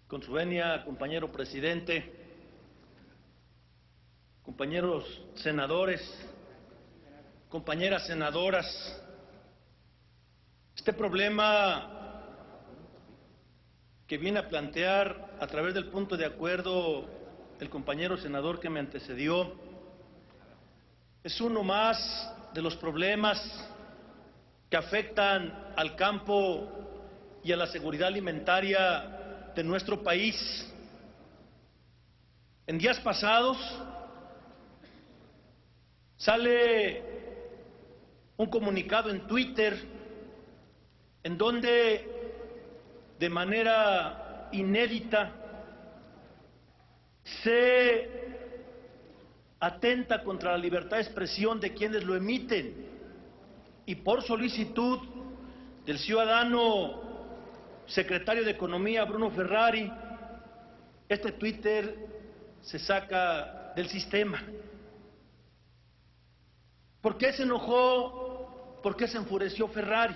Con su venia, compañero presidente, compañeros senadores, compañeras senadoras, este problema que viene a plantear a través del punto de acuerdo el compañero senador que me antecedió es uno más de los problemas que afectan al campo y a la seguridad alimentaria de nuestro país. En días pasados sale un comunicado en Twitter en donde de manera inédita se atenta contra la libertad de expresión de quienes lo emiten y por solicitud del ciudadano secretario de Economía Bruno Ferrari, este Twitter se saca del sistema. ¿Por qué se enojó? ¿Por qué se enfureció Ferrari?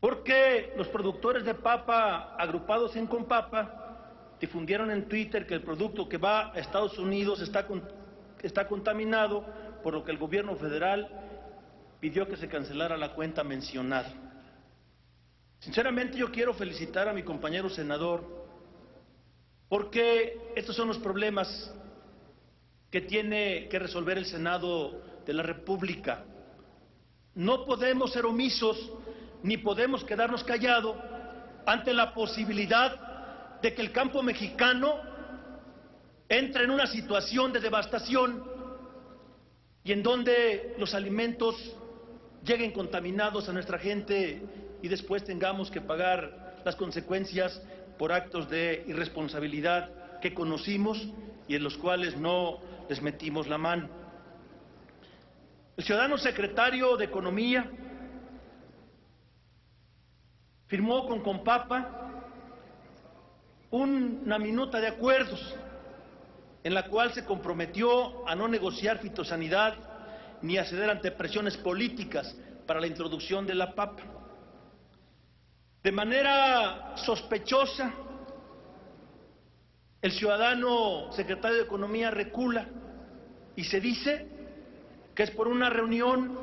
Porque los productores de papa agrupados en Compapa difundieron en Twitter que el producto que va a Estados Unidos está contaminado, por lo que el gobierno federal pidió que se cancelara la cuenta mencionada. Sinceramente yo quiero felicitar a mi compañero senador porque estos son los problemas que tiene que resolver el Senado de la República. No podemos ser omisos ni podemos quedarnos callados ante la posibilidad de que el campo mexicano entre en una situación de devastación y en donde los alimentos lleguen contaminados a nuestra gente y después tengamos que pagar las consecuencias por actos de irresponsabilidad que conocimos y en los cuales no les metimos la mano. El ciudadano secretario de Economía firmó con Compapa una minuta de acuerdos en la cual se comprometió a no negociar fitosanidad ni a ceder ante presiones políticas para la introducción de la papa. De manera sospechosa, el ciudadano secretario de Economía recula y se dice que es por una reunión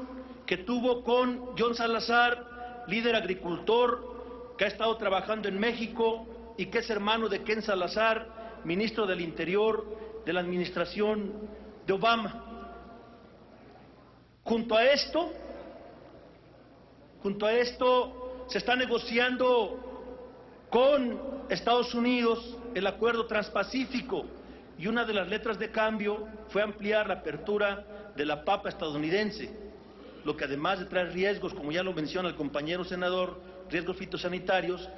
que tuvo con John Salazar, líder agricultor que ha estado trabajando en México y que es hermano de Ken Salazar, ministro del Interior de la administración de Obama. Junto a esto se está negociando con Estados Unidos el acuerdo transpacífico y una de las letras de cambio fue ampliar la apertura de la papa estadounidense, lo que además de traer riesgos, como ya lo menciona el compañero senador, riesgos fitosanitarios,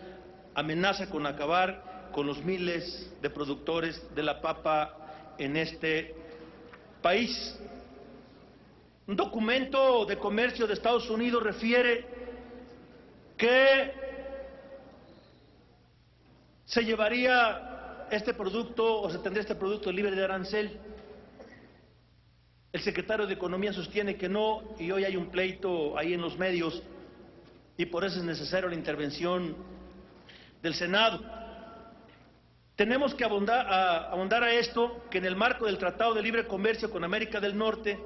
amenaza con acabar con los miles de productores de la papa en este país. Un documento de comercio de Estados Unidos refiere que se llevaría este producto o se tendría este producto libre de arancel. El secretario de Economía sostiene que no y hoy hay un pleito ahí en los medios y por eso es necesaria la intervención del Senado. Tenemos que abundar a esto que en el marco del Tratado de Libre Comercio con América del Norte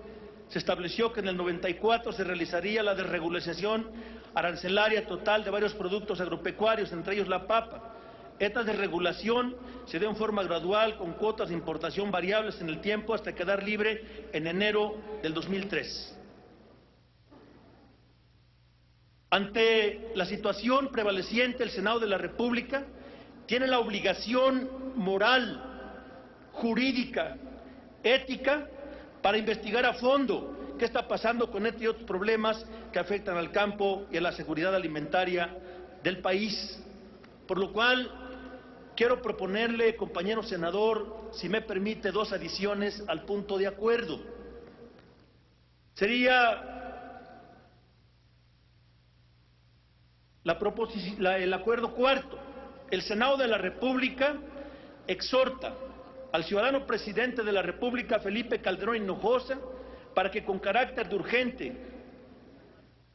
se estableció que en el 94 se realizaría la desregulación arancelaria total de varios productos agropecuarios, entre ellos la papa. Esta desregulación se dio en forma gradual con cuotas de importación variables en el tiempo hasta quedar libre en enero del 2003. Ante la situación prevaleciente, el Senado de la República tiene la obligación moral, jurídica, ética, para investigar a fondo qué está pasando con este y otros problemas que afectan al campo y a la seguridad alimentaria del país. Por lo cual, quiero proponerle, compañero senador, si me permite, dos adiciones al punto de acuerdo. Sería el acuerdo cuarto. El Senado de la República exhorta al ciudadano presidente de la República, Felipe Calderón Hinojosa, para que con carácter de urgente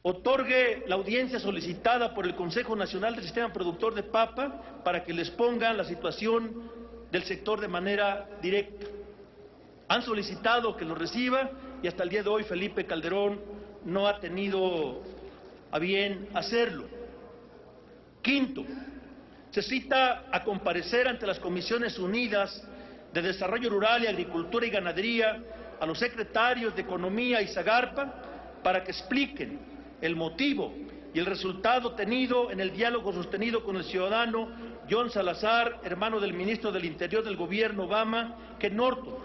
otorgue la audiencia solicitada por el Consejo Nacional del Sistema Productor de Papa para que les pongan la situación del sector de manera directa. Han solicitado que lo reciba y hasta el día de hoy Felipe Calderón no ha tenido a bien hacerlo. Quinto, se cita a comparecer ante las Comisiones Unidas de Desarrollo Rural y Agricultura y Ganadería a los secretarios de Economía y Zagarpa para que expliquen el motivo y el resultado tenido en el diálogo sostenido con el ciudadano John Salazar, hermano del ministro del Interior del gobierno Obama, Ken Norton.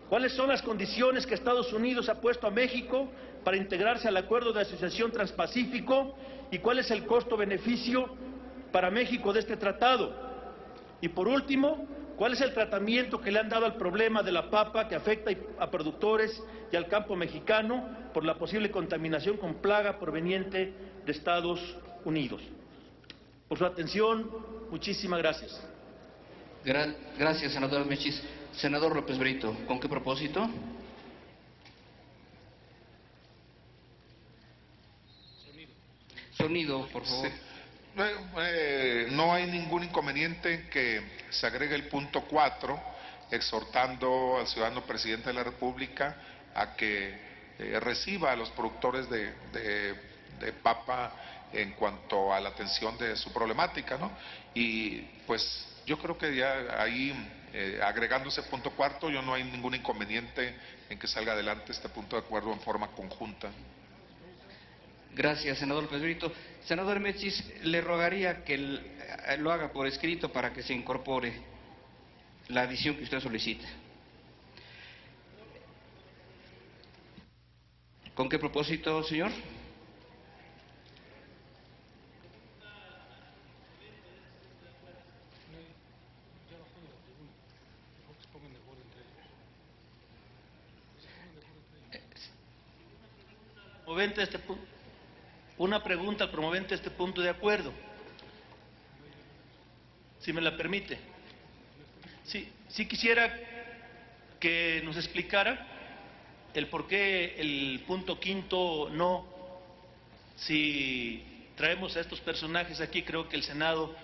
¿Cuáles son las condiciones que Estados Unidos ha puesto a México para integrarse al Acuerdo de Asociación Transpacífico y cuál es el costo-beneficio para México de este tratado? Y por último, ¿cuál es el tratamiento que le han dado al problema de la papa que afecta a productores y al campo mexicano por la posible contaminación con plaga proveniente de Estados Unidos? Por su atención, muchísimas gracias. Gracias, senador Mechis. Senador López Brito, ¿con qué propósito? Sonido, por favor. Sí. No hay ningún inconveniente en que se agregue el punto 4, exhortando al ciudadano presidente de la República a que reciba a los productores de papa en cuanto a la atención de su problemática, ¿no? Y pues yo creo que ya ahí, agregando ese punto 4, yo no hay ningún inconveniente en que salga adelante este punto de acuerdo en forma conjunta. Gracias, senador López Brito. Senador Mechis, le rogaría que lo haga por escrito para que se incorpore la adición que usted solicita. ¿Con qué propósito, señor? Una pregunta al promovente de este punto de acuerdo, si me la permite. Sí quisiera que nos explicara el por qué el punto quinto no. Si traemos a estos personajes aquí, creo que el Senado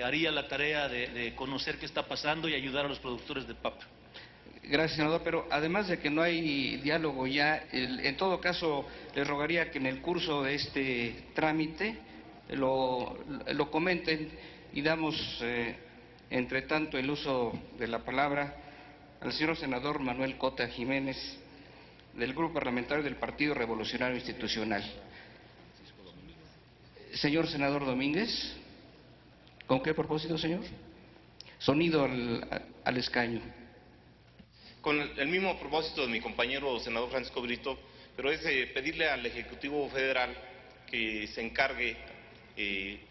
haría la tarea de conocer qué está pasando y ayudar a los productores de papa. Gracias, senador, pero además de que no hay diálogo ya, en todo caso le rogaría que en el curso de este trámite lo comenten y damos, entre tanto, el uso de la palabra al señor senador Manuel Cota Jiménez, del Grupo Parlamentario del Partido Revolucionario Institucional. Señor senador Domínguez, ¿con qué propósito, señor? Sonido al escaño. Con el mismo propósito de mi compañero senador Francisco Brito, pero es pedirle al Ejecutivo Federal que se encargue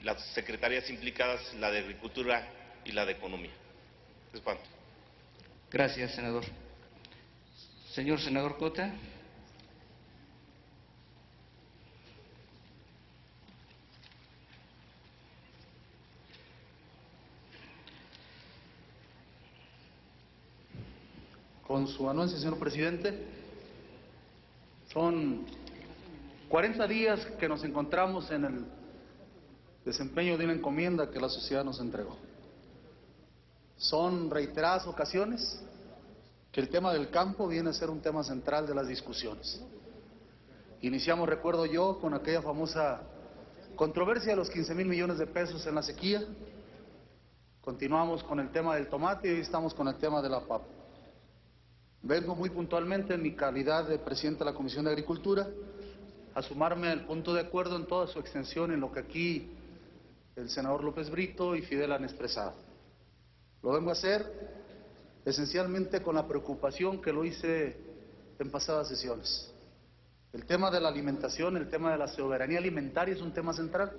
las secretarías implicadas, la de Agricultura y la de Economía. Es cuanto. Gracias, senador. Señor senador Cota. Con su anuencia, señor presidente, son 40 días que nos encontramos en el desempeño de una encomienda que la sociedad nos entregó. Son reiteradas ocasiones que el tema del campo viene a ser un tema central de las discusiones. Iniciamos, recuerdo yo, con aquella famosa controversia de los 15,000 millones de pesos en la sequía. Continuamos con el tema del tomate y hoy estamos con el tema de la papa. Vengo muy puntualmente en mi calidad de presidente de la Comisión de Agricultura a sumarme al punto de acuerdo en toda su extensión en lo que aquí el senador López Brito y Fidel han expresado. Lo vengo a hacer esencialmente con la preocupación que lo hice en pasadas sesiones. El tema de la alimentación, el tema de la soberanía alimentaria es un tema central,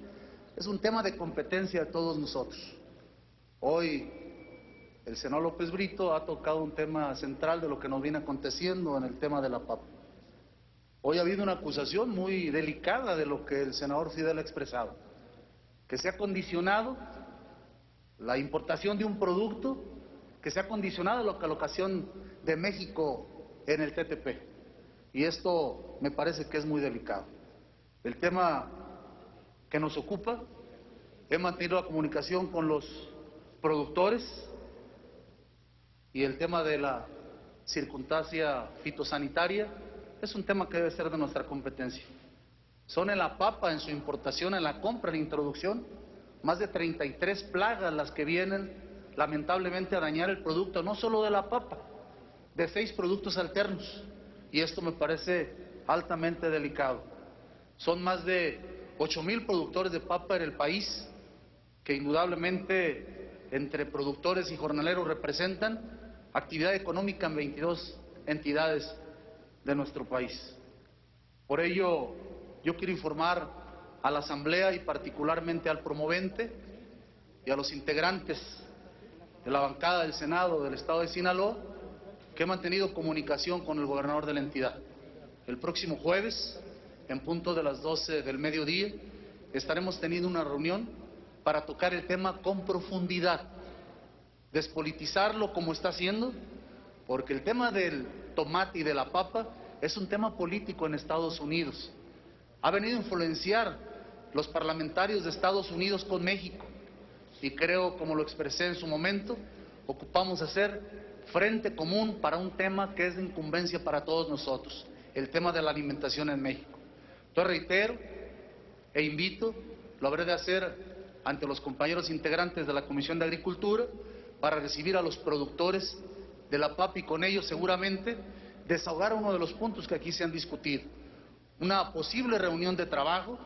es un tema de competencia de todos nosotros. Hoy el senador López Brito ha tocado un tema central de lo que nos viene aconteciendo en el tema de la papa. Hoy ha habido una acusación muy delicada de lo que el senador Fidel ha expresado, que se ha condicionado la importación de un producto, que se ha condicionado la colocación de México en el TTP. Y esto me parece que es muy delicado. El tema que nos ocupa, he mantenido la comunicación con los productores y el tema de la circunstancia fitosanitaria es un tema que debe ser de nuestra competencia. Son en la papa, en su importación, en la compra, en la introducción, más de 33 plagas las que vienen lamentablemente a dañar el producto, no solo de la papa, de 6 productos alternos, y esto me parece altamente delicado. Son más de 8,000 productores de papa en el país, que indudablemente entre productores y jornaleros representan actividad económica en 22 entidades de nuestro país. Por ello, yo quiero informar a la Asamblea y particularmente al promovente y a los integrantes de la bancada del Senado del Estado de Sinaloa que he mantenido comunicación con el gobernador de la entidad. El próximo jueves, en punto de las 12 del mediodía, estaremos teniendo una reunión para tocar el tema con profundidad, despolitizarlo como está haciendo, porque el tema del tomate y de la papa es un tema político en Estados Unidos. Ha venido a influenciar los parlamentarios de Estados Unidos con México y creo, como lo expresé en su momento, ocupamos hacer frente común para un tema que es de incumbencia para todos nosotros, el tema de la alimentación en México. Entonces reitero e invito, lo habré de hacer ante los compañeros integrantes de la Comisión de Agricultura para recibir a los productores de la papa y con ellos seguramente desahogar uno de los puntos que aquí se han discutido. Una posible reunión de trabajo,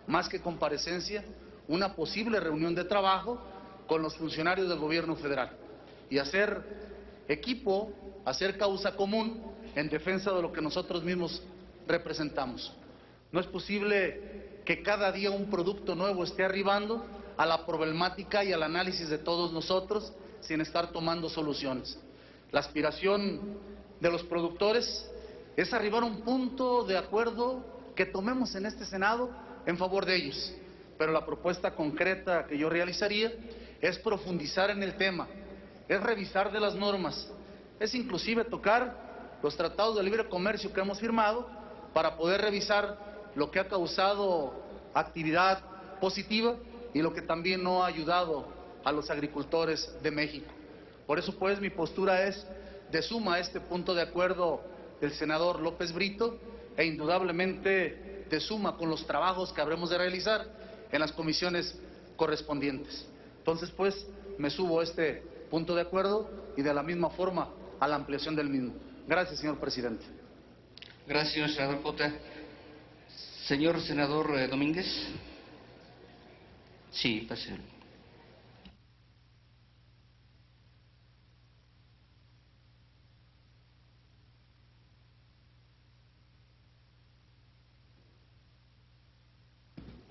más que comparecencia, una posible reunión de trabajo con los funcionarios del gobierno federal y hacer equipo, hacer causa común en defensa de lo que nosotros mismos representamos. No es posible que cada día un producto nuevo esté arribando a la problemática y al análisis de todos nosotros sin estar tomando soluciones. La aspiración de los productores es arribar a un punto de acuerdo que tomemos en este Senado en favor de ellos, pero la propuesta concreta que yo realizaría es profundizar en el tema, es revisar de las normas, es inclusive tocar los tratados de libre comercio que hemos firmado para poder revisar lo que ha causado actividad positiva y lo que también no ha ayudado a los agricultores de México. Por eso pues mi postura es de suma a este punto de acuerdo del senador López Brito e indudablemente de suma con los trabajos que habremos de realizar en las comisiones correspondientes. Entonces pues me subo a este punto de acuerdo y de la misma forma a la ampliación del mismo. Gracias, señor presidente. Gracias, señor senador Cota. Señor senador Domínguez. Sí, pase.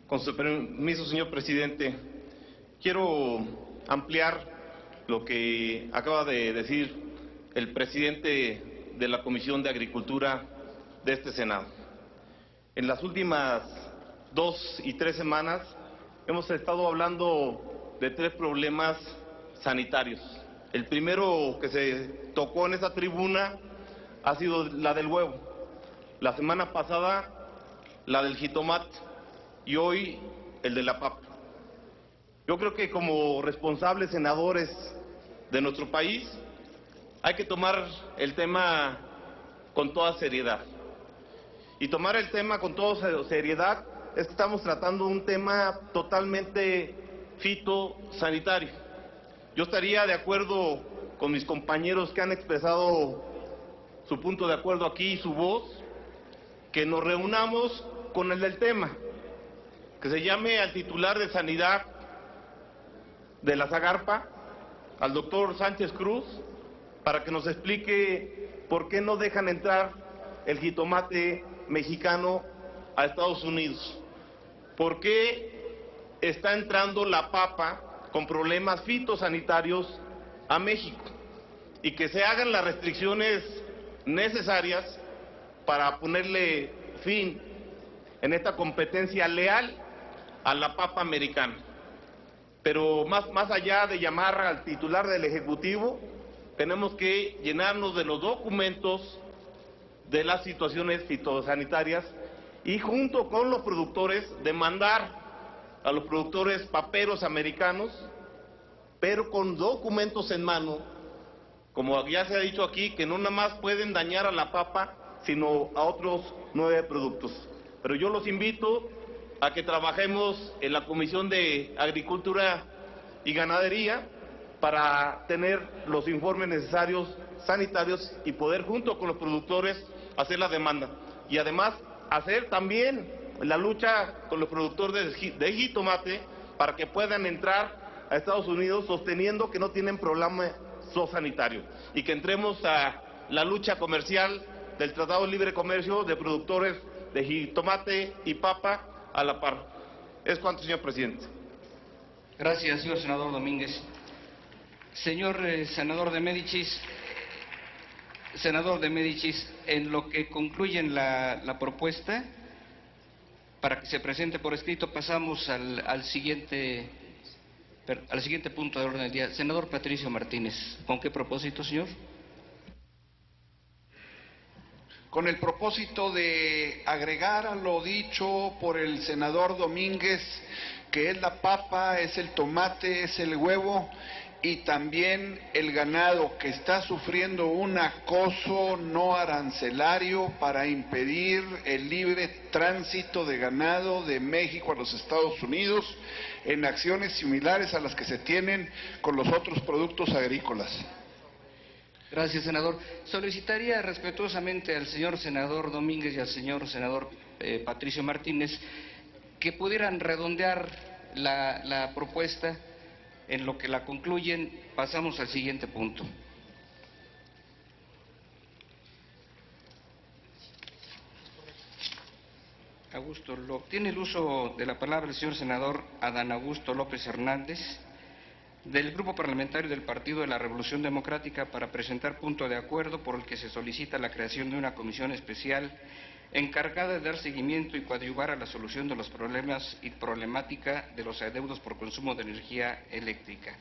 Con su permiso, señor presidente, quiero ampliar lo que acaba de decir el presidente de la Comisión de Agricultura de este Senado. En las últimas 2 y 3 semanas hemos estado hablando de 3 problemas sanitarios. El primero que se tocó en esta tribuna ha sido la del huevo. La semana pasada la del jitomate y hoy el de la papa. Yo creo que como responsables senadores de nuestro país hay que tomar el tema con toda seriedad. Y tomar el tema con toda seriedad es que estamos tratando un tema totalmente fitosanitario. Yo estaría de acuerdo con mis compañeros que han expresado su punto de acuerdo aquí y su voz, que nos reunamos con el del tema, que se llame al titular de Sanidad de la Zagarpa, al doctor Sánchez Cruz, para que nos explique por qué no dejan entrar el jitomate mexicano a Estados Unidos, por qué está entrando la papa con problemas fitosanitarios a México, y que se hagan las restricciones necesarias para ponerle fin en esta competencia leal a la papa americana. Pero más allá de llamar al titular del Ejecutivo, tenemos que llenarnos de los documentos de las situaciones fitosanitarias y junto con los productores demandar a los productores paperos americanos, pero con documentos en mano, como ya se ha dicho aquí, que no nada más pueden dañar a la papa, sino a otros 9 productos. Pero yo los invito a que trabajemos en la Comisión de Agricultura y Ganadería para tener los informes necesarios sanitarios y poder junto con los productores hacer la demanda. Y además hacer también la lucha con los productores de jitomate para que puedan entrar a Estados Unidos sosteniendo que no tienen problema zoosanitario y que entremos a la lucha comercial del Tratado de Libre Comercio de productores de jitomate y papa a la par. Es cuanto, señor presidente. Gracias, señor senador Domínguez. Señor senador de Médicis, en lo que concluyen la propuesta, para que se presente por escrito, pasamos al siguiente punto de orden del día. Senador Patricio Martínez, ¿con qué propósito, señor? Con el propósito de agregar a lo dicho por el senador Domínguez, que es la papa, es el tomate, es el huevo y también el ganado, que está sufriendo un acoso no arancelario para impedir el libre tránsito de ganado de México a los Estados Unidos, en acciones similares a las que se tienen con los otros productos agrícolas. Gracias, senador. Solicitaría respetuosamente al señor senador Domínguez y al señor senador Patricio Martínez que pudieran redondear la propuesta. En lo que la concluyen, pasamos al siguiente punto. Tiene el uso de la palabra el señor senador Adán Augusto López Hernández, del Grupo Parlamentario del Partido de la Revolución Democrática, para presentar punto de acuerdo por el que se solicita la creación de una comisión especial encargada de dar seguimiento y coadyuvar a la solución de los problemas y problemática de los adeudos por consumo de energía eléctrica.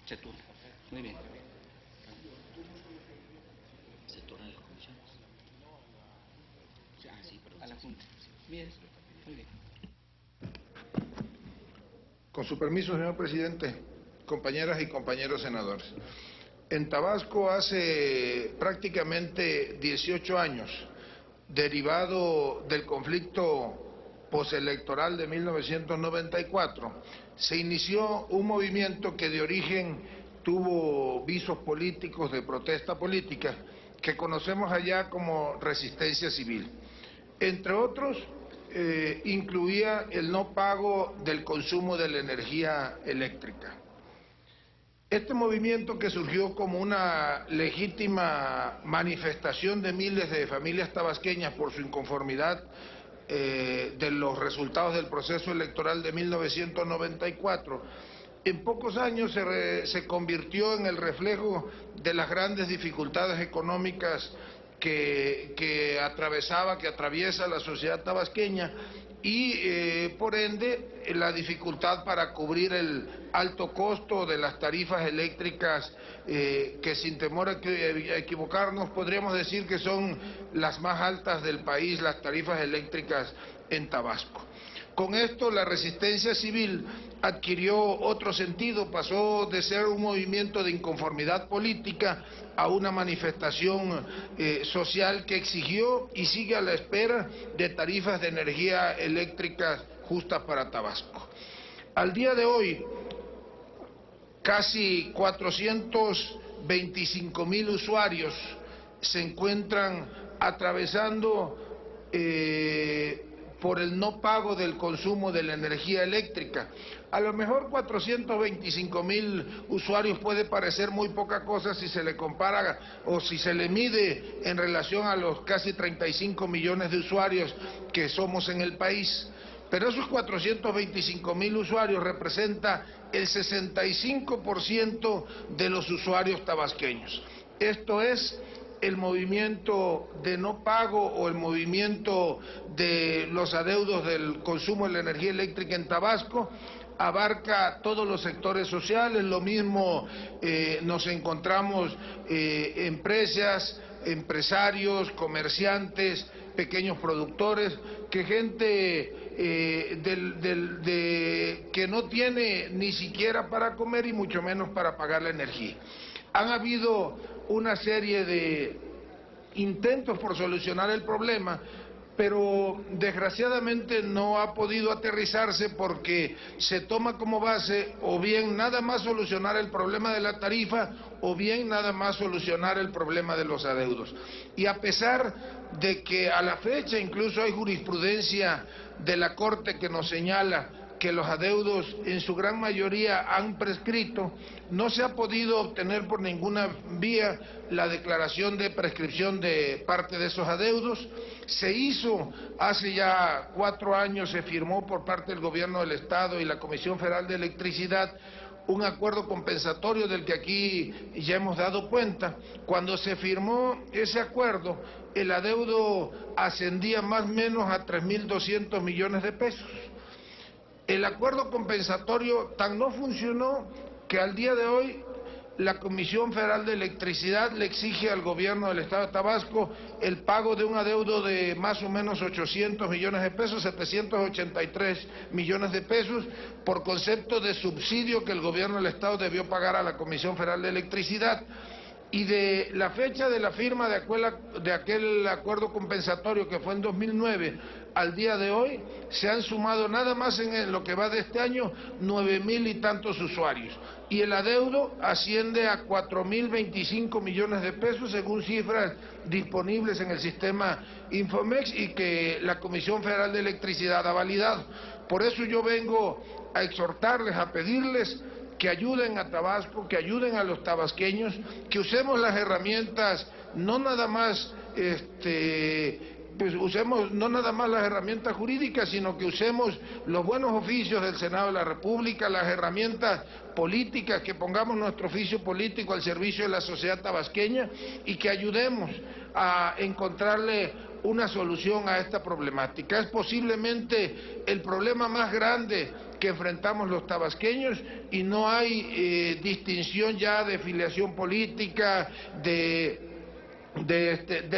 Se turna. Muy bien. Se turna la comisión. Ah, sí, perdón. A la Junta. Bien. Muy bien. Con su permiso, señor presidente, compañeras y compañeros senadores. En Tabasco hace prácticamente 18 años, derivado del conflicto postelectoral de 1994, se inició un movimiento que de origen tuvo visos políticos de protesta política, que conocemos allá como resistencia civil. Entre otros, incluía el no pago del consumo de la energía eléctrica. Este movimiento, que surgió como una legítima manifestación de miles de familias tabasqueñas por su inconformidad de los resultados del proceso electoral de 1994, en pocos años se convirtió en el reflejo de las grandes dificultades económicas que atraviesa la sociedad tabasqueña y por ende la dificultad para cubrir el alto costo de las tarifas eléctricas que, sin temor a equivocarnos, podríamos decir que son las más altas del país, las tarifas eléctricas en Tabasco. Con esto la resistencia civil adquirió otro sentido, pasó de ser un movimiento de inconformidad política a una manifestación social que exigió y sigue a la espera de tarifas de energía eléctrica justas para Tabasco. Al día de hoy, casi 425,000 usuarios se encuentran atravesando por el no pago del consumo de la energía eléctrica. A lo mejor 425,000 usuarios puede parecer muy poca cosa si se le compara o si se le mide en relación a los casi 35 millones de usuarios que somos en el país, pero esos 425,000 usuarios representa el 65% de los usuarios tabasqueños. Esto es el movimiento de no pago o el movimiento de los adeudos del consumo de la energía eléctrica en Tabasco, abarca todos los sectores sociales. Lo mismo nos encontramos empresas, empresarios, comerciantes, pequeños productores, que gente que no tiene ni siquiera para comer y mucho menos para pagar la energía. Han habido una serie de intentos por solucionar el problema, pero desgraciadamente no ha podido aterrizarse porque se toma como base o bien nada más solucionar el problema de la tarifa o bien nada más solucionar el problema de los adeudos. Y a pesar de que a la fecha incluso hay jurisprudencia de la Corte que nos señala que los adeudos en su gran mayoría han prescrito, no se ha podido obtener por ninguna vía la declaración de prescripción de parte de esos adeudos. Se hizo hace ya 4 años, se firmó por parte del Gobierno del Estado y la Comisión Federal de Electricidad un acuerdo compensatorio del que aquí ya hemos dado cuenta. Cuando se firmó ese acuerdo, el adeudo ascendía más o menos a 3.200 millones de pesos. El acuerdo compensatorio tan no funcionó que al día de hoy la Comisión Federal de Electricidad le exige al gobierno del Estado de Tabasco el pago de un adeudo de más o menos 800 millones de pesos, 783 millones de pesos, por concepto de subsidio que el gobierno del Estado debió pagar a la Comisión Federal de Electricidad. Y de la fecha de la firma de aquel acuerdo compensatorio, que fue en 2009, al día de hoy, se han sumado nada más en lo que va de este año 9.000 y tantos usuarios. Y el adeudo asciende a 4.025 millones de pesos, según cifras disponibles en el sistema Infomex y que la Comisión Federal de Electricidad ha validado. Por eso yo vengo a exhortarles, a pedirles que ayuden a Tabasco, que ayuden a los tabasqueños, que usemos las herramientas, no nada más no nada más las herramientas jurídicas, sino que usemos los buenos oficios del Senado de la República, las herramientas políticas, que pongamos nuestro oficio político al servicio de la sociedad tabasqueña y que ayudemos a encontrarle una solución a esta problemática. Es posiblemente el problema más grande que enfrentamos los tabasqueños y no hay distinción ya de filiación política, de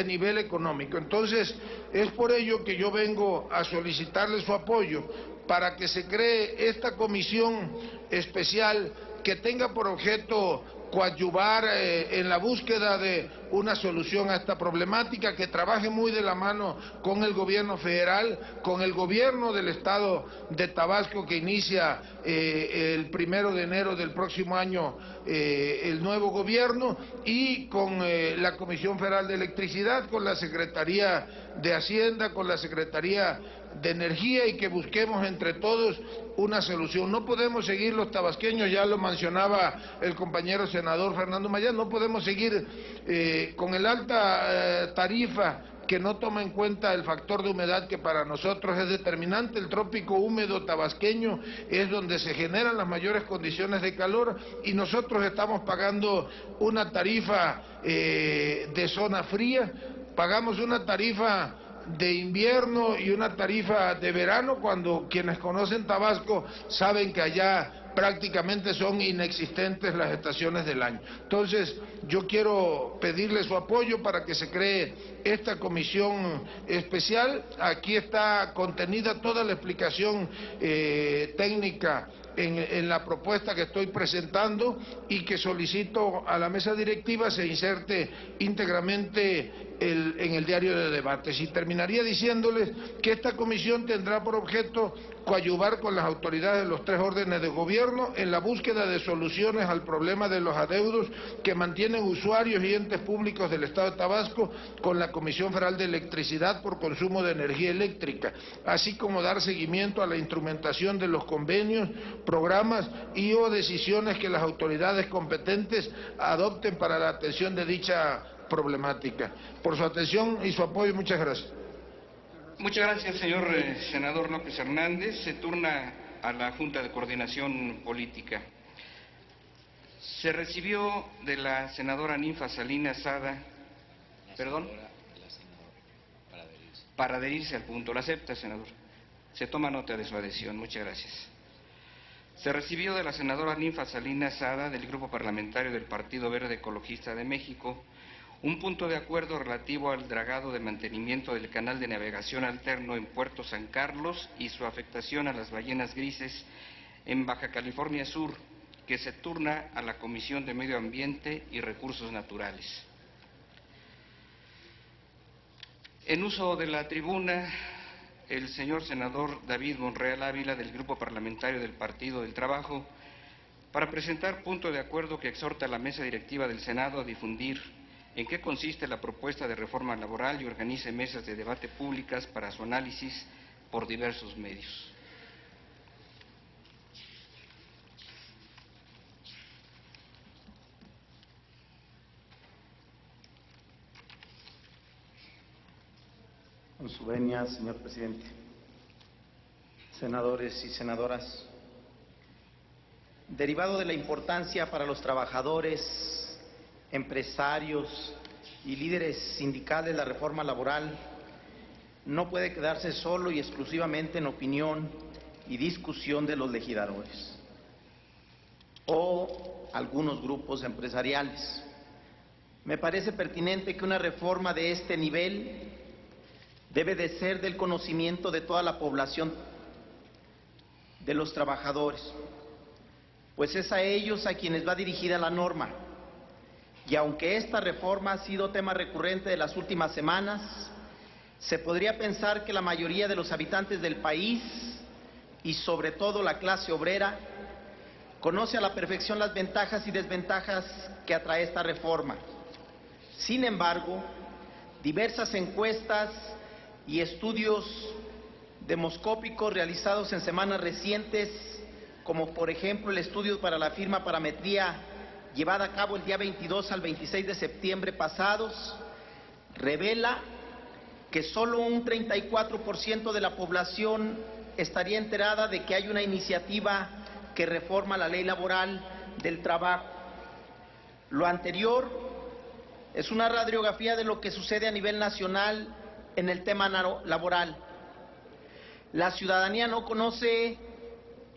nivel económico. Entonces, es por ello que yo vengo a solicitarle su apoyo para que se cree esta comisión especial que tenga por objeto coadyuvar en la búsqueda de una solución a esta problemática, que trabaje muy de la mano con el gobierno federal, con el gobierno del estado de Tabasco, que inicia el 1 de enero del próximo año el nuevo gobierno, y con la Comisión Federal de Electricidad, con la Secretaría de Hacienda, con la Secretaría de Energía, y que busquemos entre todos una solución. No podemos seguir los tabasqueños, ya lo mencionaba el compañero senador Fernando Mayán, no podemos seguir con el alta tarifa que no toma en cuenta el factor de humedad, que para nosotros es determinante. El trópico húmedo tabasqueño es donde se generan las mayores condiciones de calor y nosotros estamos pagando una tarifa de zona fría, pagamos una tarifa de invierno y una tarifa de verano, cuando quienes conocen Tabasco saben que allá prácticamente son inexistentes las estaciones del año. Entonces, yo quiero pedirle su apoyo para que se cree esta comisión especial. Aquí está contenida toda la explicación técnica en la propuesta que estoy presentando y que solicito a la mesa directiva se inserte íntegramente en el diario de debates. Y terminaría diciéndoles que esta comisión tendrá por objeto coadyuvar con las autoridades de los 3 órdenes de gobierno en la búsqueda de soluciones al problema de los adeudos que mantienen usuarios y entes públicos del Estado de Tabasco con la Comisión Federal de Electricidad por consumo de energía eléctrica, así como dar seguimiento a la instrumentación de los convenios, programas y o decisiones que las autoridades competentes adopten para la atención de dicha problemática. Por su atención y su apoyo, muchas gracias. Muchas gracias, señor senador López Hernández. Se turna a la Junta de Coordinación Política. Se recibió de la senadora Ninfa Salinas Sada ¿Perdón? Para adherirse al punto. ¿Lo acepta, senador? Se toma nota de su adhesión. Muchas gracias. Se recibió de la senadora Ninfa Salinas Sada, del Grupo Parlamentario del Partido Verde Ecologista de México, un punto de acuerdo relativo al dragado de mantenimiento del canal de navegación alterno en Puerto San Carlos y su afectación a las ballenas grises en Baja California Sur, que se turna a la Comisión de Medio Ambiente y Recursos Naturales. En uso de la tribuna, el señor senador David Monreal Ávila, del Grupo Parlamentario del Partido del Trabajo, para presentar punto de acuerdo que exhorta a la mesa directiva del Senado a difundir en qué consiste la propuesta de reforma laboral y organice mesas de debate públicas para su análisis por diversos medios. Con su venia, señor presidente. Senadores y senadoras, derivado de la importancia para los trabajadores, empresarios y líderes sindicales la reforma laboral, no puede quedarse solo y exclusivamente en opinión y discusión de los legisladores o algunos grupos empresariales. Me parece pertinente que una reforma de este nivel debe de ser del conocimiento de toda la población, de los trabajadores, pues es a ellos a quienes va dirigida la norma. Y aunque esta reforma ha sido tema recurrente de las últimas semanas, se podría pensar que la mayoría de los habitantes del país, y sobre todo la clase obrera, conoce a la perfección las ventajas y desventajas que atrae esta reforma. Sin embargo, diversas encuestas y estudios demoscópicos realizados en semanas recientes, como por ejemplo el estudio para la firma Parametría llevada a cabo el día 22 al 26 de septiembre pasados, revela que solo un 34% de la población estaría enterada de que hay una iniciativa que reforma la ley laboral del trabajo. Lo anterior es una radiografía de lo que sucede a nivel nacional en el tema laboral. La ciudadanía no conoce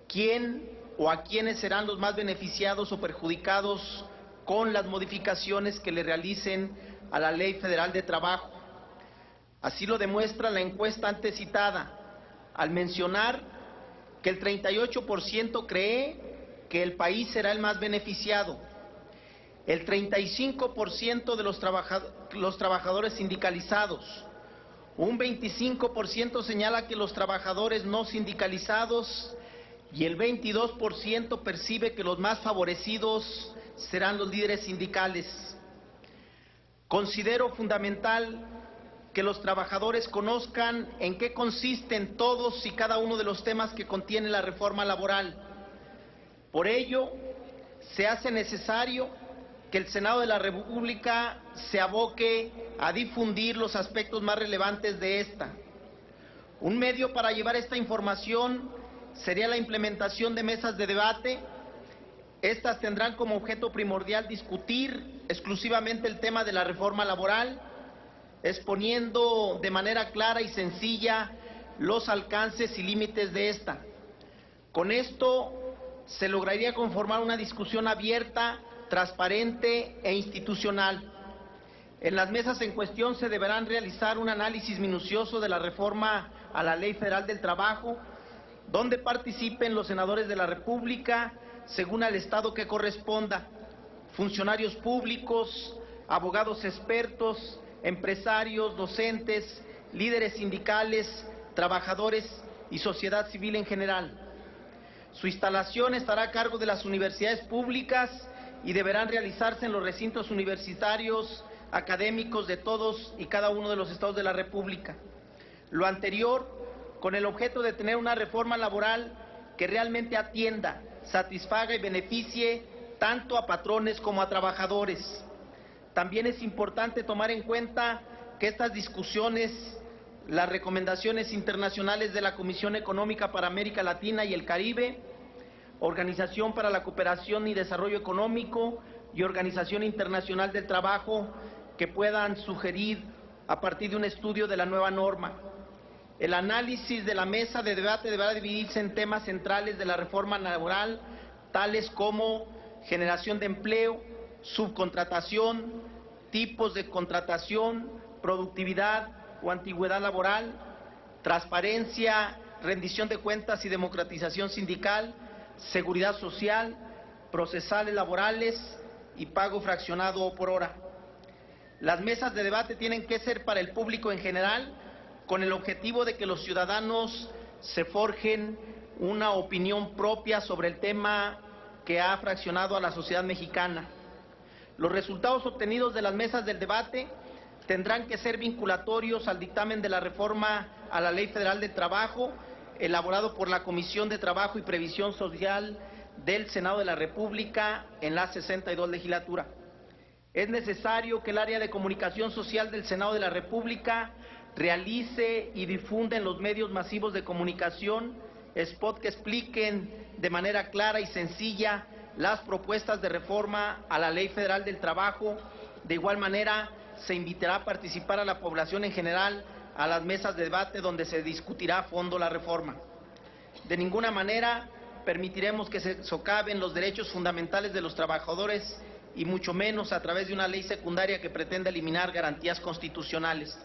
quién o a quiénes serán los más beneficiados o perjudicados con las modificaciones que le realicen a la Ley Federal de Trabajo. Así lo demuestra la encuesta antes citada, al mencionar que el 38% cree que el país será el más beneficiado. El 35% de los trabajadores sindicalizados, un 25% señala que los trabajadores no sindicalizados y el 22% percibe que los más favorecidos serán los líderes sindicales. Considero fundamental que los trabajadores conozcan en qué consisten todos y cada uno de los temas que contiene la reforma laboral. Por ello, se hace necesario que el Senado de la República se aboque a difundir los aspectos más relevantes de esta. Un medio para llevar esta información sería la implementación de mesas de debate. Estas tendrán como objeto primordial discutir exclusivamente el tema de la reforma laboral, exponiendo de manera clara y sencilla los alcances y límites de esta. Con esto se lograría conformar una discusión abierta, transparente e institucional. En las mesas en cuestión se deberán realizar un análisis minucioso de la reforma a la Ley Federal del Trabajo, donde participen los senadores de la República según al estado que corresponda, funcionarios públicos, abogados expertos, empresarios, docentes, líderes sindicales, trabajadores y sociedad civil en general. Su instalación estará a cargo de las universidades públicas y deberán realizarse en los recintos universitarios académicos de todos y cada uno de los estados de la República. Lo anterior con el objeto de tener una reforma laboral que realmente atienda, satisfaga y beneficie tanto a patrones como a trabajadores. También es importante tomar en cuenta que estas discusiones, las recomendaciones internacionales de la Comisión Económica para América Latina y el Caribe, Organización para la Cooperación y Desarrollo Económico y Organización Internacional del Trabajo, que puedan sugerir a partir de un estudio de la nueva norma. El análisis de la mesa de debate deberá dividirse en temas centrales de la reforma laboral, tales como generación de empleo, subcontratación, tipos de contratación, productividad o antigüedad laboral, transparencia, rendición de cuentas y democratización sindical, seguridad social, procesales laborales y pago fraccionado por hora. Las mesas de debate tienen que ser para el público en general, con el objetivo de que los ciudadanos se forjen una opinión propia sobre el tema que ha fraccionado a la sociedad mexicana. Los resultados obtenidos de las mesas del debate tendrán que ser vinculatorios al dictamen de la reforma a la Ley Federal del Trabajo, elaborado por la Comisión de Trabajo y Previsión Social del Senado de la República en la 62 legislatura. Es necesario que el área de comunicación social del Senado de la República realice y difunda en los medios masivos de comunicación spots que expliquen de manera clara y sencilla las propuestas de reforma a la Ley Federal del Trabajo. De igual manera, se invitará a participar a la población en general a las mesas de debate donde se discutirá a fondo la reforma. De ninguna manera permitiremos que se socaven los derechos fundamentales de los trabajadores y mucho menos a través de una ley secundaria que pretenda eliminar garantías constitucionales.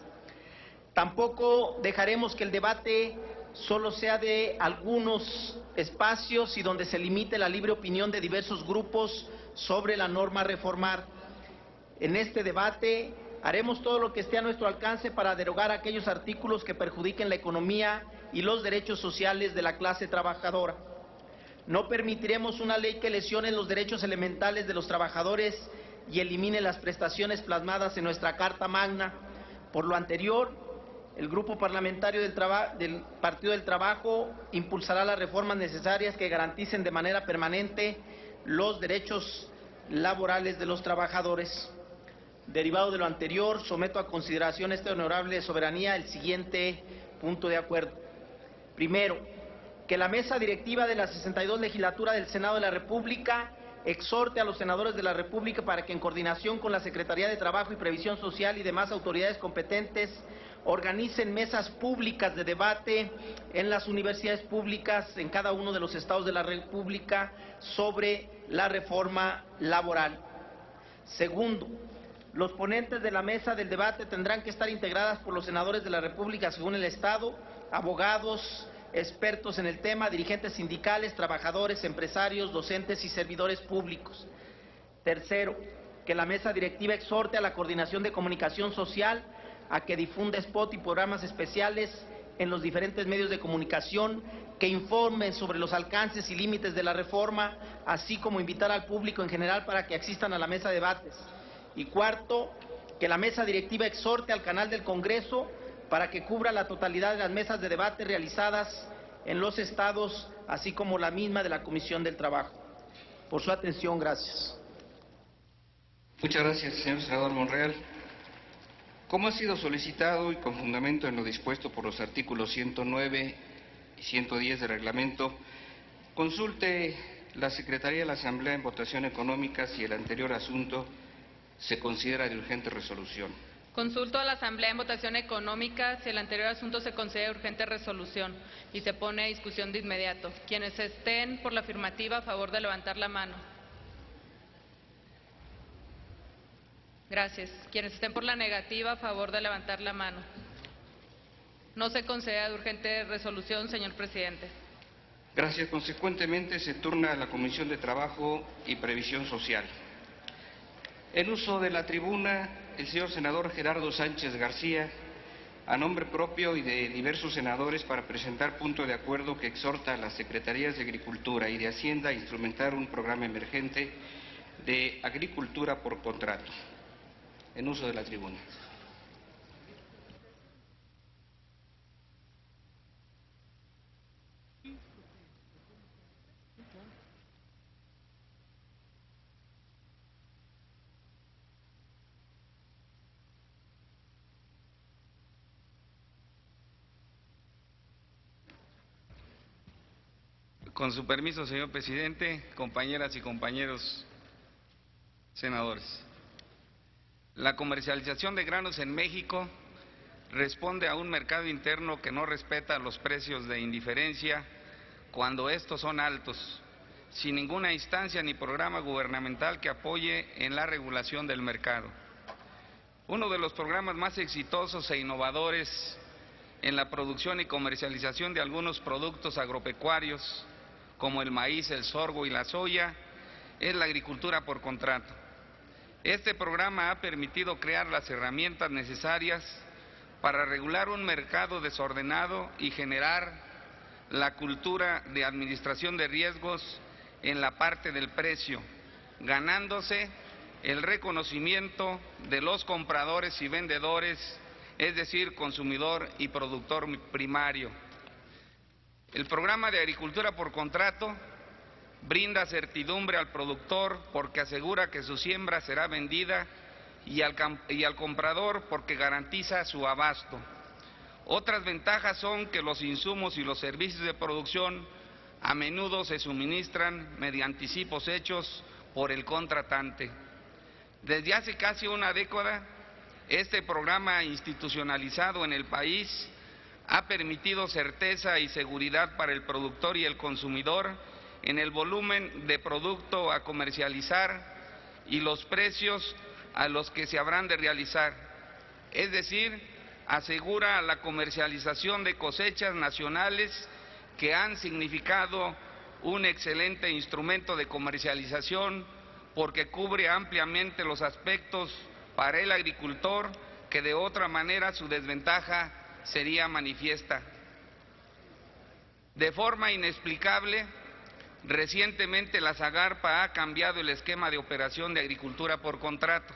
Tampoco dejaremos que el debate solo sea de algunos espacios y donde se limite la libre opinión de diversos grupos sobre la norma a reformar. En este debate haremos todo lo que esté a nuestro alcance para derogar aquellos artículos que perjudiquen la economía y los derechos sociales de la clase trabajadora. No permitiremos una ley que lesione los derechos elementales de los trabajadores y elimine las prestaciones plasmadas en nuestra Carta Magna. Por lo anterior, el Grupo Parlamentario del Partido del Trabajo impulsará las reformas necesarias que garanticen de manera permanente los derechos laborales de los trabajadores. Derivado de lo anterior, someto a consideración esta honorable soberanía el siguiente punto de acuerdo. Primero, que la mesa directiva de la 62 legislatura del Senado de la República exhorte a los senadores de la República para que en coordinación con la Secretaría de Trabajo y Previsión Social y demás autoridades competentes organicen mesas públicas de debate en las universidades públicas en cada uno de los estados de la República sobre la reforma laboral. Segundo, los ponentes de la mesa del debate tendrán que estar integradas por los senadores de la República según el estado, abogados, expertos en el tema, dirigentes sindicales, trabajadores, empresarios, docentes y servidores públicos. Tercero, que la mesa directiva exhorte a la Coordinación de Comunicación Social a que difunda spot y programas especiales en los diferentes medios de comunicación que informen sobre los alcances y límites de la reforma, así como invitar al público en general para que asistan a la mesa de debates. Y cuarto, que la mesa directiva exhorte al canal del Congreso para que cubra la totalidad de las mesas de debate realizadas en los estados, así como la misma de la Comisión del Trabajo. Por su atención, gracias. Muchas gracias, señor senador Monreal. Como ha sido solicitado y con fundamento en lo dispuesto por los artículos 109 y 110 del reglamento, consulte la Secretaría de la Asamblea en votación económica si el anterior asunto se considera de urgente resolución. Consulto a la Asamblea en votación económica si el anterior asunto se considera urgente resolución y se pone a discusión de inmediato. Quienes estén por la afirmativa, a favor de levantar la mano. Gracias. Quienes estén por la negativa, a favor de levantar la mano. No se considera de urgente resolución, señor presidente. Gracias. Consecuentemente, se turna a la Comisión de Trabajo y Previsión Social. En uso de la tribuna, el señor senador Gerardo Sánchez García, a nombre propio y de diversos senadores, para presentar punto de acuerdo que exhorta a las Secretarías de Agricultura y de Hacienda a instrumentar un programa emergente de agricultura por contrato. En uso de la tribuna. Con su permiso, señor presidente, compañeras y compañeros senadores. La comercialización de granos en México responde a un mercado interno que no respeta los precios de indiferencia cuando estos son altos, sin ninguna instancia ni programa gubernamental que apoye en la regulación del mercado. Uno de los programas más exitosos e innovadores en la producción y comercialización de algunos productos agropecuarios, como el maíz, el sorgo y la soya, es la agricultura por contrato. Este programa ha permitido crear las herramientas necesarias para regular un mercado desordenado y generar la cultura de administración de riesgos en la parte del precio, ganándose el reconocimiento de los compradores y vendedores, es decir, consumidor y productor primario. El programa de agricultura por contrato brinda certidumbre al productor porque asegura que su siembra será vendida y al comprador porque garantiza su abasto. Otras ventajas son que los insumos y los servicios de producción a menudo se suministran mediante anticipos hechos por el contratante. Desde hace casi una década, este programa institucionalizado en el país ha permitido certeza y seguridad para el productor y el consumidor en el volumen de producto a comercializar y los precios a los que se habrán de realizar. Es decir, asegura la comercialización de cosechas nacionales que han significado un excelente instrumento de comercialización porque cubre ampliamente los aspectos para el agricultor que de otra manera su desventaja sería manifiesta. De forma inexplicable, recientemente la Zagarpa ha cambiado el esquema de operación de agricultura por contrato,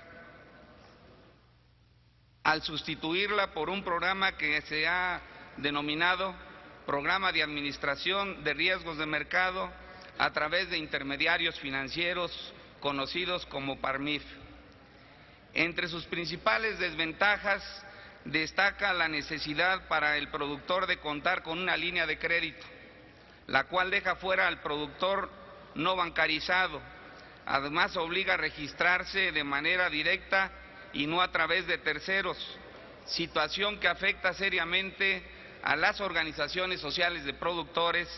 al sustituirla por un programa que se ha denominado Programa de Administración de Riesgos de Mercado a través de intermediarios financieros conocidos como PARMIF. Entre sus principales desventajas destaca la necesidad para el productor de contar con una línea de crédito, la cual deja fuera al productor no bancarizado. Además, obliga a registrarse de manera directa y no a través de terceros, situación que afecta seriamente a las organizaciones sociales de productores,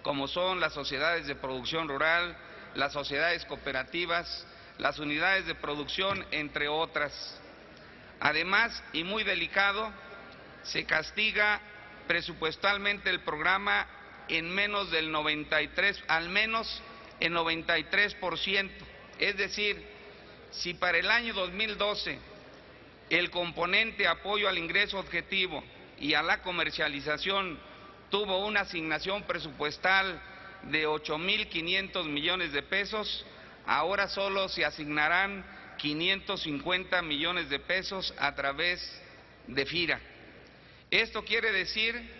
como son las sociedades de producción rural, las sociedades cooperativas, las unidades de producción, entre otras. Además, y muy delicado, se castiga presupuestalmente el programa en menos del 93%, al menos en 93%. Es decir, si para el año 2012 el componente apoyo al ingreso objetivo y a la comercialización tuvo una asignación presupuestal de 8.500 millones de pesos, ahora solo se asignarán 550 millones de pesos a través de FIRA. Esto quiere decir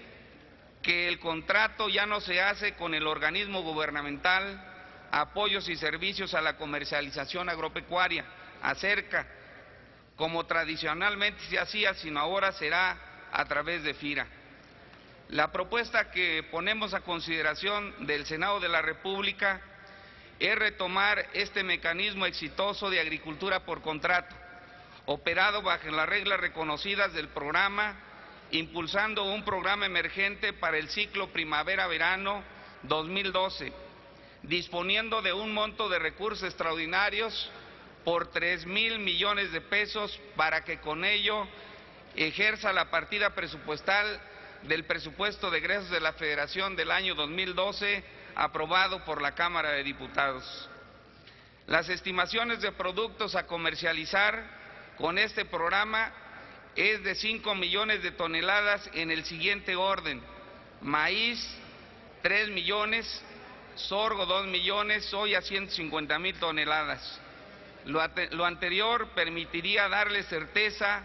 que el contrato ya no se hace con el organismo gubernamental Apoyos y Servicios a la Comercialización Agropecuaria, ACERCA, como tradicionalmente se hacía, sino ahora será a través de FIRA. La propuesta que ponemos a consideración del Senado de la República es retomar este mecanismo exitoso de agricultura por contrato, operado bajo las reglas reconocidas del programa, impulsando un programa emergente para el ciclo primavera-verano 2012, disponiendo de un monto de recursos extraordinarios por 3.000 millones de pesos para que con ello ejerza la partida presupuestal del presupuesto de egresos de la Federación del año 2012, aprobado por la Cámara de Diputados. Las estimaciones de productos a comercializar con este programa es de 5 millones de toneladas en el siguiente orden: maíz 3 millones, sorgo 2 millones, soya 150.000 toneladas. Lo anterior permitiría darle certeza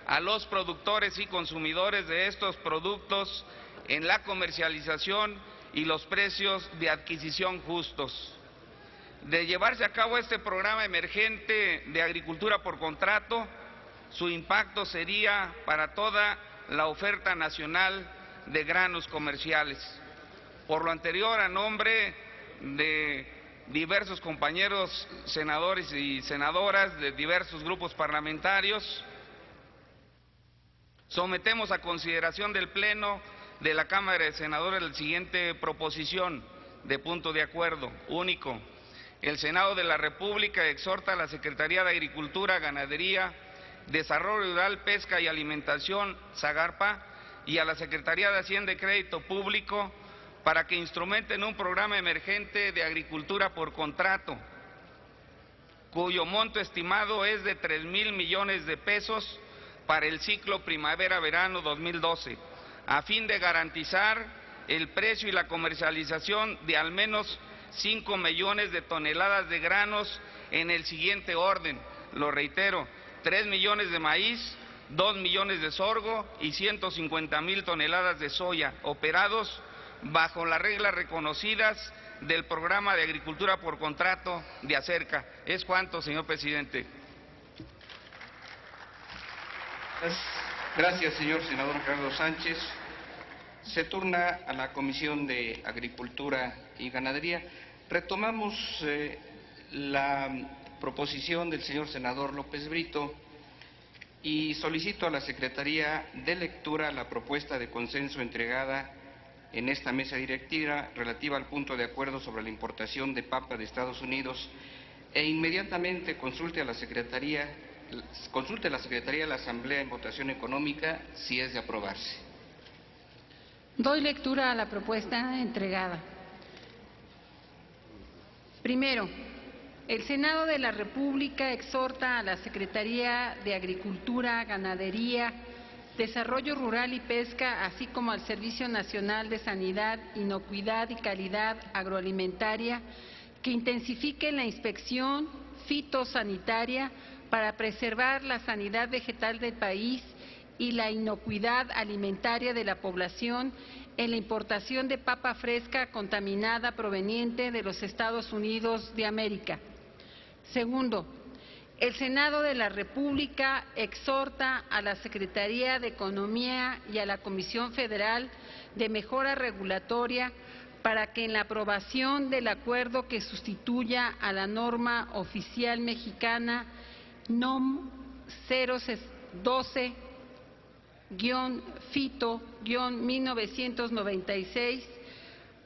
a los productores y consumidores de estos productos en la comercialización y los precios de adquisición justos. De llevarse a cabo este programa emergente de agricultura por contrato, su impacto sería para toda la oferta nacional de granos comerciales. Por lo anterior, a nombre de diversos compañeros senadores y senadoras de diversos grupos parlamentarios, sometemos a consideración del Pleno de la Cámara de Senadores la siguiente proposición de punto de acuerdo único. El Senado de la República exhorta a la Secretaría de Agricultura, Ganadería, Desarrollo Rural, Pesca y Alimentación, SAGARPA, y a la Secretaría de Hacienda y Crédito Público para que instrumenten un programa emergente de agricultura por contrato, cuyo monto estimado es de 3,000 millones de pesos para el ciclo primavera-verano 2012, a fin de garantizar el precio y la comercialización de al menos 5 millones de toneladas de granos en el siguiente orden. Lo reitero: 3 millones de maíz, 2 millones de sorgo y 150,000 toneladas de soya, operados bajo las reglas reconocidas del Programa de Agricultura por Contrato de ACERCA. ¿Es cuánto, señor presidente? Gracias, señor senador Gerardo Sánchez. Se turna a la Comisión de Agricultura y Ganadería. Retomamos la proposición del señor senador López Brito y solicito a la Secretaría de lectura la propuesta de consenso entregada en esta mesa directiva relativa al punto de acuerdo sobre la importación de papa de Estados Unidos e inmediatamente consulte a la Secretaría de la Asamblea en votación económica si es de aprobarse. Doy lectura a la propuesta entregada. Primero, el Senado de la República exhorta a la Secretaría de Agricultura, Ganadería, Desarrollo Rural y Pesca, así como al Servicio Nacional de Sanidad, Inocuidad y Calidad Agroalimentaria, que intensifiquen la inspección fitosanitaria para preservar la sanidad vegetal del país y la inocuidad alimentaria de la población en la importación de papa fresca contaminada proveniente de los Estados Unidos de América. Segundo, el Senado de la República exhorta a la Secretaría de Economía y a la Comisión Federal de Mejora Regulatoria para que en la aprobación del acuerdo que sustituya a la norma oficial mexicana NOM 012-FITO-1996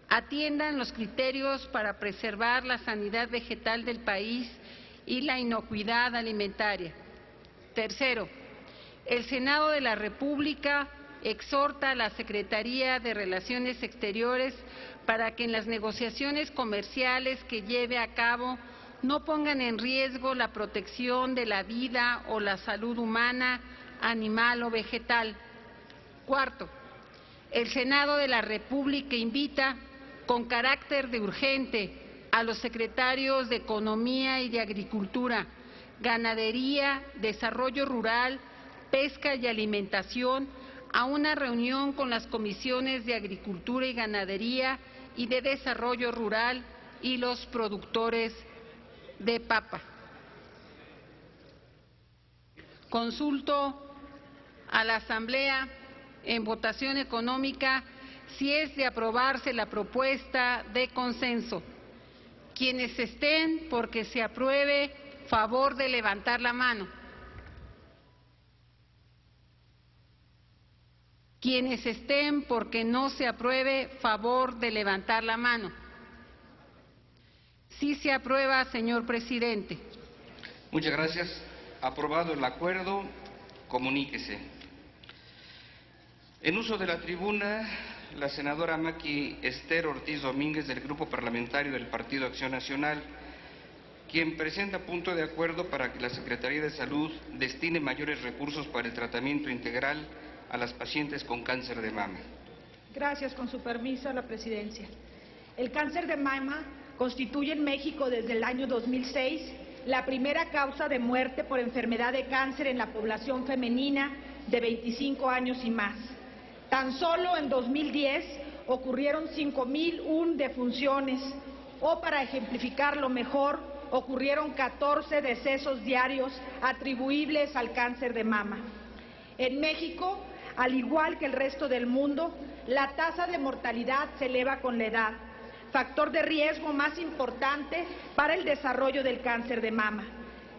atiendan los criterios para preservar la sanidad vegetal del país y la inocuidad alimentaria. Tercero, el Senado de la República exhorta a la Secretaría de Relaciones Exteriores para que en las negociaciones comerciales que lleve a cabo no pongan en riesgo la protección de la vida o la salud humana, animal o vegetal. Cuarto, el Senado de la República invita con carácter de urgente a los secretarios de Economía y de Agricultura, Ganadería, Desarrollo Rural, Pesca y Alimentación a una reunión con las comisiones de Agricultura y Ganadería y de Desarrollo Rural y los productores de papa. Consulto a la Asamblea en votación económica si es de aprobarse la propuesta de consenso. Quienes estén porque se apruebe, favor de levantar la mano. Quienes estén porque no se apruebe, favor de levantar la mano. Sí se aprueba, señor presidente. Muchas gracias. Aprobado el acuerdo, comuníquese. En uso de la tribuna, la senadora Maqui Esther Ortiz Domínguez del Grupo Parlamentario del Partido Acción Nacional, quien presenta punto de acuerdo para que la Secretaría de Salud destine mayores recursos para el tratamiento integral a las pacientes con cáncer de mama. Gracias, con su permiso, a la presidencia. El cáncer de mama constituye en México desde el año 2006 la primera causa de muerte por enfermedad de cáncer en la población femenina de 25 años y más. Tan solo en 2010 ocurrieron 5,001 defunciones, o para ejemplificarlo mejor, ocurrieron 14 decesos diarios atribuibles al cáncer de mama. En México, al igual que el resto del mundo, la tasa de mortalidad se eleva con la edad. factor de riesgo más importante para el desarrollo del cáncer de mama.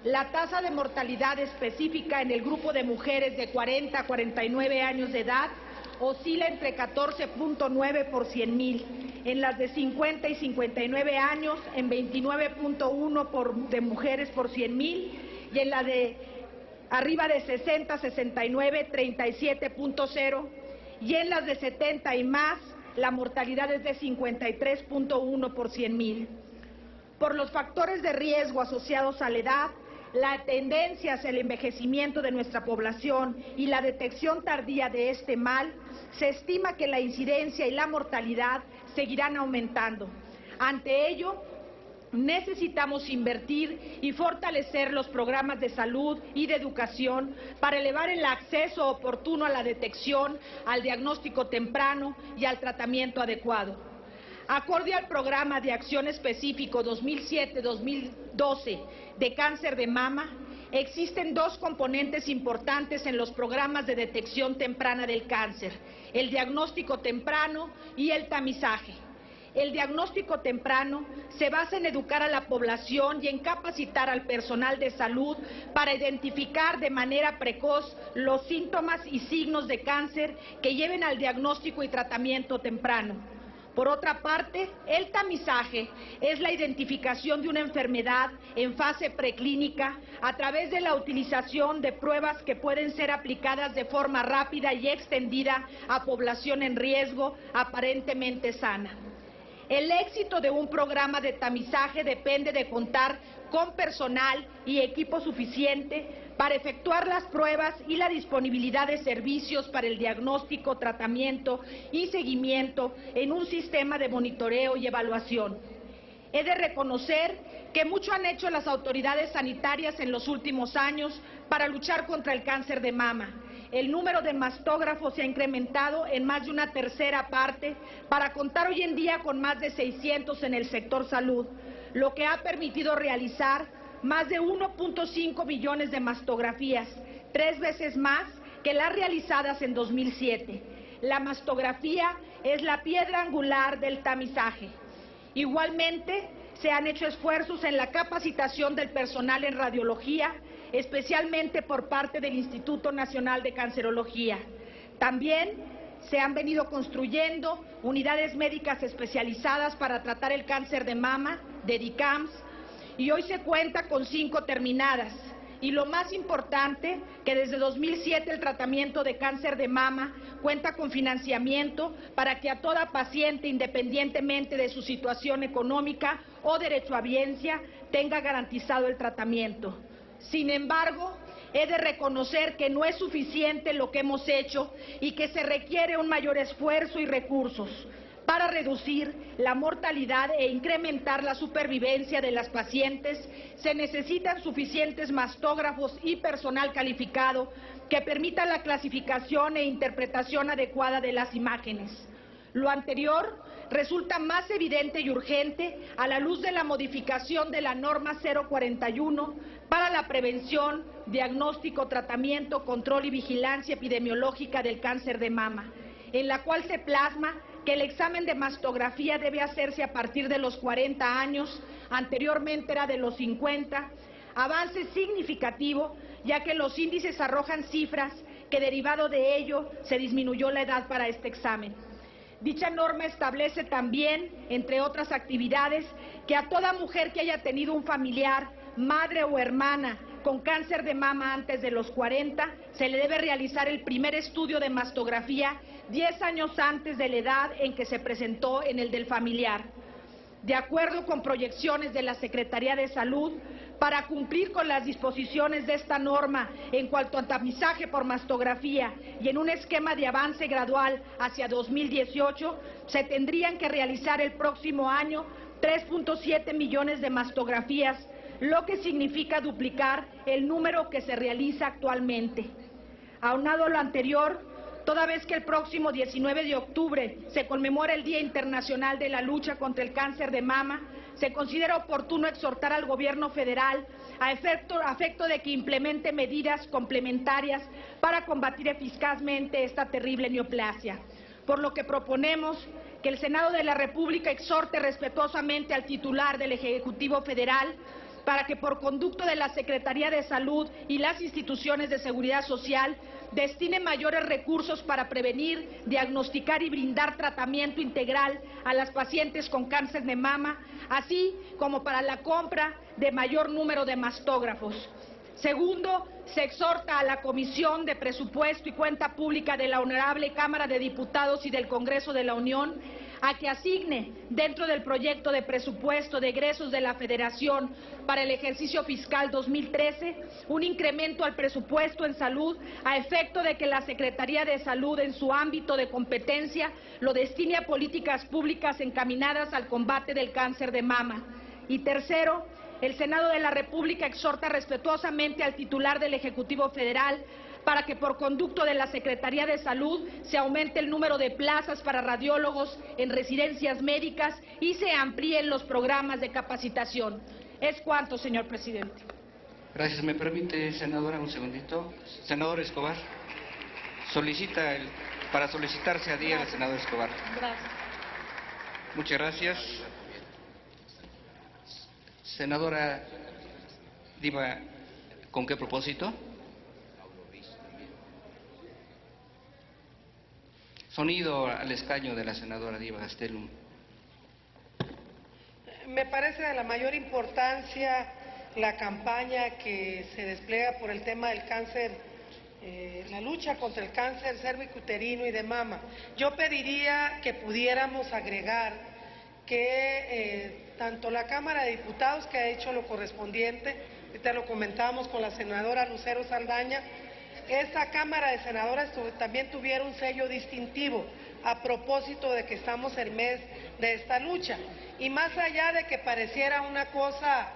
La tasa de mortalidad específica en el grupo de mujeres de 40 a 49 años de edad oscila entre 14.9 por 100.000, en las de 50 y 59 años en 29.1 de mujeres por 100.000 y en la de arriba de 60 a 69, 37.0 y en las de 70 y más la mortalidad es de 53.1 por 100.000. Por los factores de riesgo asociados a la edad, la tendencia hacia el envejecimiento de nuestra población y la detección tardía de este mal, se estima que la incidencia y la mortalidad seguirán aumentando. Ante ello, necesitamos invertir y fortalecer los programas de salud y de educación para elevar el acceso oportuno a la detección, al diagnóstico temprano y al tratamiento adecuado. Acorde al Programa de Acción Específico 2007-2012 de cáncer de mama, existen dos componentes importantes en los programas de detección temprana del cáncer: el diagnóstico temprano y el tamizaje. El diagnóstico temprano se basa en educar a la población y en capacitar al personal de salud para identificar de manera precoz los síntomas y signos de cáncer que lleven al diagnóstico y tratamiento temprano. Por otra parte, el tamizaje es la identificación de una enfermedad en fase preclínica a través de la utilización de pruebas que pueden ser aplicadas de forma rápida y extendida a población en riesgo aparentemente sana. El éxito de un programa de tamizaje depende de contar con personal y equipo suficiente para efectuar las pruebas y la disponibilidad de servicios para el diagnóstico, tratamiento y seguimiento en un sistema de monitoreo y evaluación. He de reconocer que mucho han hecho las autoridades sanitarias en los últimos años para luchar contra el cáncer de mama. El número de mastógrafos se ha incrementado en más de una tercera parte para contar hoy en día con más de 600 en el sector salud, lo que ha permitido realizar más de 1.5 millones de mastografías, 3 veces más que las realizadas en 2007. La mastografía es la piedra angular del tamizaje. Igualmente, se han hecho esfuerzos en la capacitación del personal en radiología, especialmente por parte del Instituto Nacional de Cancerología. También se han venido construyendo unidades médicas especializadas para tratar el cáncer de mama, DEDICAMS, y hoy se cuenta con 5 terminadas. Y lo más importante, que desde 2007 el tratamiento de cáncer de mama cuenta con financiamiento para que a toda paciente, independientemente de su situación económica o derechohabiencia, tenga garantizado el tratamiento. Sin embargo, he de reconocer que no es suficiente lo que hemos hecho y que se requiere un mayor esfuerzo y recursos. Para reducir la mortalidad e incrementar la supervivencia de las pacientes, se necesitan suficientes mastógrafos y personal calificado que permita la clasificación e interpretación adecuada de las imágenes. Lo anterior resulta más evidente y urgente a la luz de la modificación de la norma 041 para la prevención, diagnóstico, tratamiento, control y vigilancia epidemiológica del cáncer de mama, en la cual se plasma que el examen de mastografía debe hacerse a partir de los 40 años, anteriormente era de los 50, avance significativo, ya que los índices arrojan cifras que derivado de ello se disminuyó la edad para este examen. Dicha norma establece también, entre otras actividades, que a toda mujer que haya tenido un familiar, madre o hermana, con cáncer de mama antes de los 40, se le debe realizar el primer estudio de mastografía 10 años antes de la edad en que se presentó en el del familiar. De acuerdo con proyecciones de la Secretaría de Salud, para cumplir con las disposiciones de esta norma en cuanto a tamizaje por mastografía y en un esquema de avance gradual hacia 2018, se tendrían que realizar el próximo año 3.7 millones de mastografías, lo que significa duplicar el número que se realiza actualmente. Aunado a lo anterior, toda vez que el próximo 19 de octubre se conmemora el Día Internacional de la Lucha contra el Cáncer de Mama, se considera oportuno exhortar al Gobierno federal a efecto de que implemente medidas complementarias para combatir eficazmente esta terrible neoplasia. por lo que proponemos que el Senado de la República exhorte respetuosamente al titular del Ejecutivo Federal para que por conducto de la Secretaría de Salud y las instituciones de seguridad social destine mayores recursos para prevenir, diagnosticar y brindar tratamiento integral a las pacientes con cáncer de mama, así como para la compra de mayor número de mastógrafos. Segundo, se exhorta a la Comisión de Presupuesto y Cuenta Pública de la Honorable Cámara de Diputados y del Congreso de la Unión a que asigne dentro del proyecto de presupuesto de egresos de la Federación para el ejercicio fiscal 2013 un incremento al presupuesto en salud a efecto de que la Secretaría de Salud en su ámbito de competencia lo destine a políticas públicas encaminadas al combate del cáncer de mama. Y tercero, el Senado de la República exhorta respetuosamente al titular del Ejecutivo Federal para que por conducto de la Secretaría de Salud se aumente el número de plazas para radiólogos en residencias médicas y se amplíen los programas de capacitación. Es cuanto, señor presidente. Gracias. ¿Me permite, senadora, un segundito? Senador Escobar. Para solicitarse a día el senador Escobar. Gracias. Muchas gracias. Senadora Diva, ¿con qué propósito? Sonido al escaño de la senadora Diva Gastelum. Me parece de la mayor importancia la campaña que se despliega por el tema del cáncer, la lucha contra el cáncer cervicuterino y de mama. Yo pediría que pudiéramos agregar que tanto la Cámara de Diputados, que ha hecho lo correspondiente, ahorita lo comentábamos con la senadora Lucero Saldaña, esta Cámara de Senadoras también tuviera un sello distintivo a propósito de que estamos en mes de esta lucha. Y más allá de que pareciera una cosa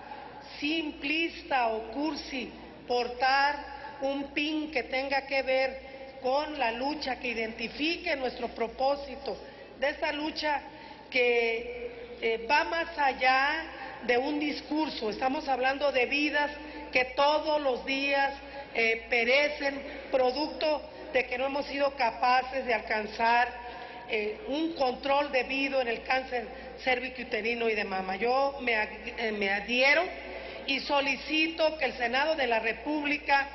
simplista o cursi portar un pin que tenga que ver con la lucha, que identifique nuestro propósito de esta lucha que va más allá de un discurso. Estamos hablando de vidas que todos los días perecen producto de que no hemos sido capaces de alcanzar un control debido en el cáncer cervicuterino y de mama. Yo me adhiero y solicito que el Senado de la República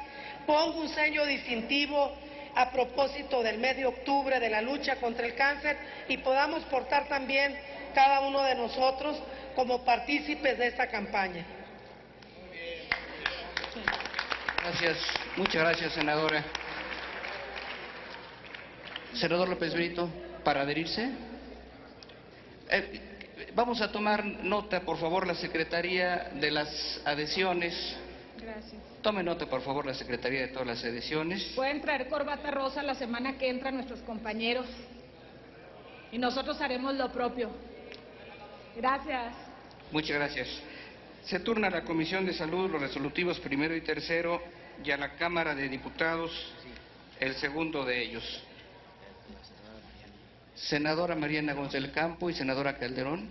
ponga un sello distintivo a propósito del mes de octubre de la lucha contra el cáncer y podamos portar también cada uno de nosotros como partícipes de esta campaña. Gracias, muchas gracias, senadora. Senador López Brito, ¿para adherirse? Vamos a tomar nota, por favor, la Secretaría de las adhesiones. Gracias. Tome nota, por favor, la Secretaría de todas las adhesiones. Pueden traer corbata rosa la semana que entra nuestros compañeros y nosotros haremos lo propio. Gracias. Muchas gracias. Se turna a la Comisión de Salud los resolutivos primero y tercero y a la Cámara de Diputados el segundo de ellos. Senadora Mariana González del Campo y senadora Calderón,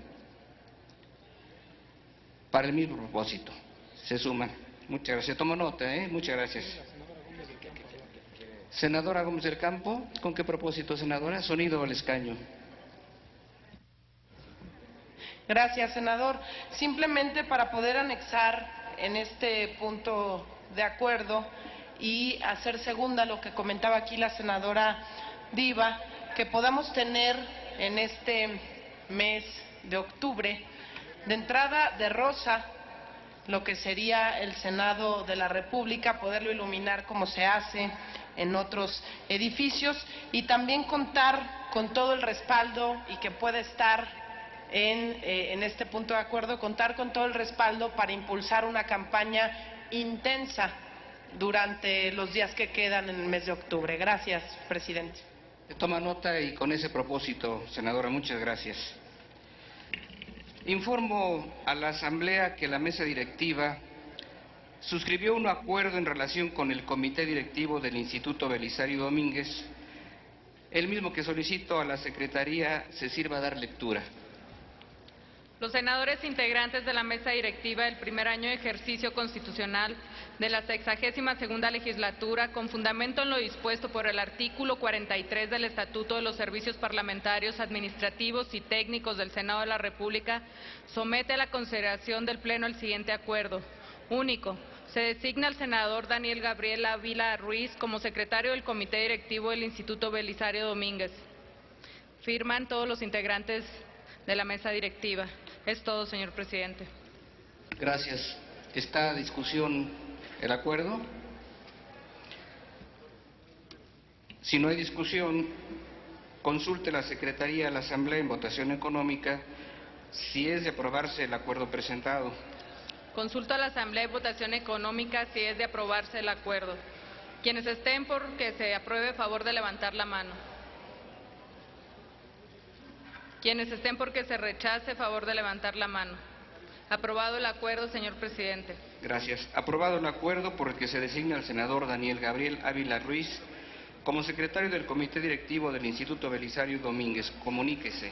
para el mismo propósito, se suman. Muchas gracias. Tomo nota, muchas gracias. Senadora Gómez del Campo, ¿con qué propósito, senadora? Sonido al escaño. Gracias, senador. Simplemente para poder anexar en este punto de acuerdo y hacer segunda lo que comentaba aquí la senadora Diva, que podamos tener en este mes de octubre, de entrada de rosa, lo que sería el Senado de la República, poderlo iluminar como se hace en otros edificios y también contar con todo el respaldo y que pueda estar en este punto de acuerdo, contar con todo el respaldo para impulsar una campaña intensa durante los días que quedan en el mes de octubre. Gracias, presidente. Toma nota y con ese propósito, senadora, muchas gracias. Informo a la Asamblea que la mesa directiva suscribió un acuerdo en relación con el Comité Directivo del Instituto Belisario Domínguez, el mismo que solicito a la Secretaría se sirva a dar lectura. Los senadores integrantes de la mesa directiva del primer año de ejercicio constitucional de la 62ª legislatura, con fundamento en lo dispuesto por el artículo 43 del Estatuto de los Servicios Parlamentarios, Administrativos y Técnicos del Senado de la República, somete a la consideración del Pleno el siguiente acuerdo. Único. Se designa al senador Daniel Gabriel Ávila Ruiz como secretario del Comité Directivo del Instituto Belisario Domínguez. Firman todos los integrantes de la mesa directiva. Es todo, señor presidente. Gracias. ¿Está a discusión el acuerdo? Si no hay discusión, consulte la Secretaría de la Asamblea en votación económica si es de aprobarse el acuerdo presentado. Consulto a la Asamblea en votación económica si es de aprobarse el acuerdo. Quienes estén por que se apruebe, favor de levantar la mano. Quienes estén por que se rechace, favor de levantar la mano. Aprobado el acuerdo, señor presidente. Gracias. Aprobado el acuerdo por el que se designa al senador Daniel Gabriel Ávila Ruiz como secretario del Comité Directivo del Instituto Belisario Domínguez. Comuníquese.